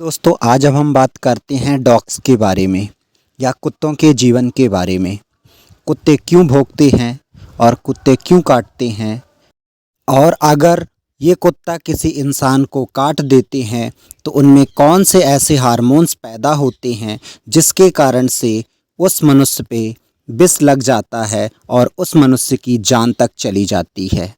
दोस्तों आज अब हम बात करते हैं डॉग्स के बारे में या कुत्तों के जीवन के बारे में। कुत्ते क्यों भौंकते हैं और कुत्ते क्यों काटते हैं, और अगर ये कुत्ता किसी इंसान को काट देते हैं तो उनमें कौन से ऐसे हार्मोन्स पैदा होते हैं जिसके कारण से उस मनुष्य पे विष लग जाता है और उस मनुष्य की जान तक चली जाती है।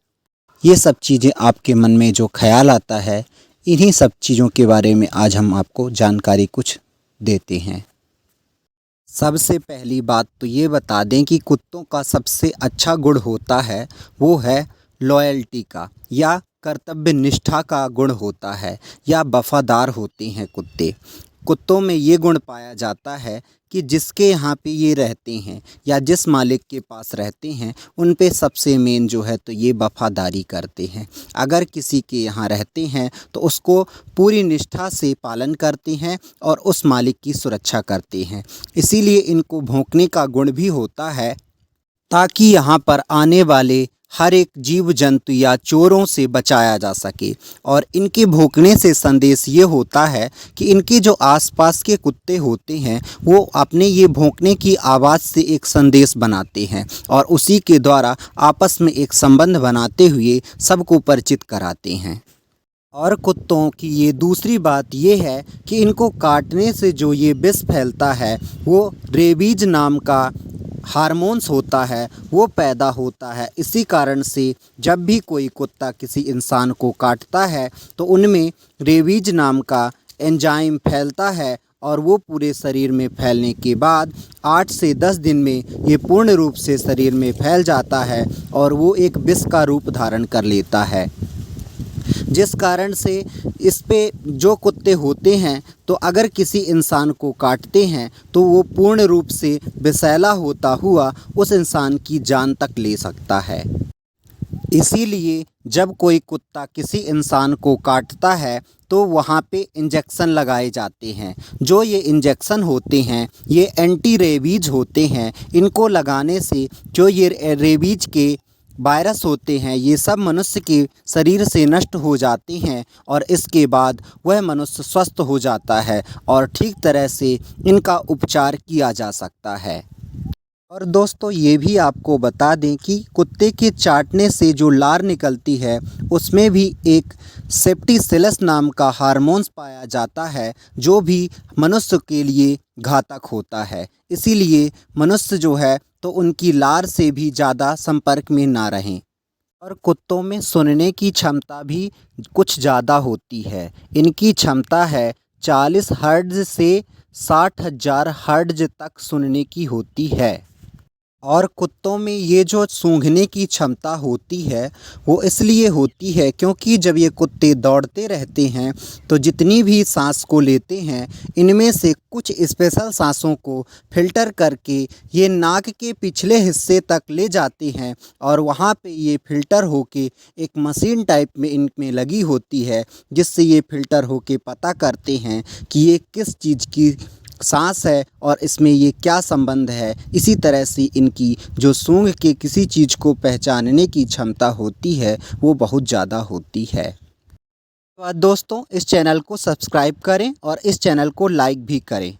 ये सब चीज़ें आपके मन में जो ख्याल आता है, इन्हीं सब चीज़ों के बारे में आज हम आपको जानकारी कुछ देते हैं। सबसे पहली बात तो ये बता दें कि कुत्तों का सबसे अच्छा गुण होता है वो है लॉयल्टी का या कर्तव्य निष्ठा का गुण होता है या वफ़ादार होते हैं कुत्ते। कुत्तों में ये गुण पाया जाता है कि जिसके यहाँ पे ये रहते हैं या जिस मालिक के पास रहते हैं उन पे सबसे मेन जो है तो ये वफ़ादारी करते हैं। अगर किसी के यहाँ रहते हैं तो उसको पूरी निष्ठा से पालन करते हैं और उस मालिक की सुरक्षा करते हैं। इसीलिए इनको भौंकने का गुण भी होता है ताकि यहाँ पर आने वाले हर एक जीव जंतु या चोरों से बचाया जा सके। और इनके भौंकने से संदेश ये होता है कि इनके जो आसपास के कुत्ते होते हैं वो अपने ये भौंकने की आवाज़ से एक संदेश बनाते हैं और उसी के द्वारा आपस में एक संबंध बनाते हुए सबको परिचित कराते हैं। और कुत्तों की ये दूसरी बात ये है कि इनको काटने से जो ये विष फैलता है वो रेबीज नाम का हार्मोन्स होता है, वो पैदा होता है। इसी कारण से जब भी कोई कुत्ता किसी इंसान को काटता है तो उनमें रेबीज नाम का एंजाइम फैलता है और वो पूरे शरीर में फैलने के बाद 8 से 10 दिन में ये पूर्ण रूप से शरीर में फैल जाता है और वो एक विष का रूप धारण कर लेता है। जिस कारण से इस पे जो कुत्ते होते हैं तो अगर किसी इंसान को काटते हैं तो वो पूर्ण रूप से विषैला होता हुआ उस इंसान की जान तक ले सकता है। इसीलिए जब कोई कुत्ता किसी इंसान को काटता है तो वहाँ पे इंजेक्शन लगाए जाते हैं। जो ये इंजेक्शन होते हैं ये एंटी रेबीज होते हैं। इनको लगाने से जो ये रेबीज के वायरस होते हैं ये सब मनुष्य के शरीर से नष्ट हो जाते हैं और इसके बाद वह मनुष्य स्वस्थ हो जाता है और ठीक तरह से इनका उपचार किया जा सकता है। और दोस्तों ये भी आपको बता दें कि कुत्ते के चाटने से जो लार निकलती है उसमें भी एक सेप्टिसेलस नाम का हार्मोन्स पाया जाता है जो भी मनुष्य के लिए घातक होता है। इसीलिए मनुष्य जो है तो उनकी लार से भी ज़्यादा संपर्क में ना रहें। और कुत्तों में सुनने की क्षमता भी कुछ ज़्यादा होती है। इनकी क्षमता है 40 हर्ट्ज़ से 60,000 हर्ट्ज़ तक सुनने की होती है। और कुत्तों में ये जो सूंघने की क्षमता होती है वो इसलिए होती है क्योंकि जब ये कुत्ते दौड़ते रहते हैं तो जितनी भी सांस को लेते हैं इनमें से कुछ स्पेशल सांसों को फिल्टर करके ये नाक के पिछले हिस्से तक ले जाते हैं और वहाँ पे ये फ़िल्टर होके एक मशीन टाइप में इनमें लगी होती है जिससे ये फ़िल्टर होके पता करते हैं कि ये किस चीज़ की सांस है और इसमें ये क्या संबंध है। इसी तरह से इनकी जो सूंघ के किसी चीज़ को पहचानने की क्षमता होती है वो बहुत ज़्यादा होती है। तो दोस्तों इस चैनल को सब्सक्राइब करें और इस चैनल को लाइक भी करें।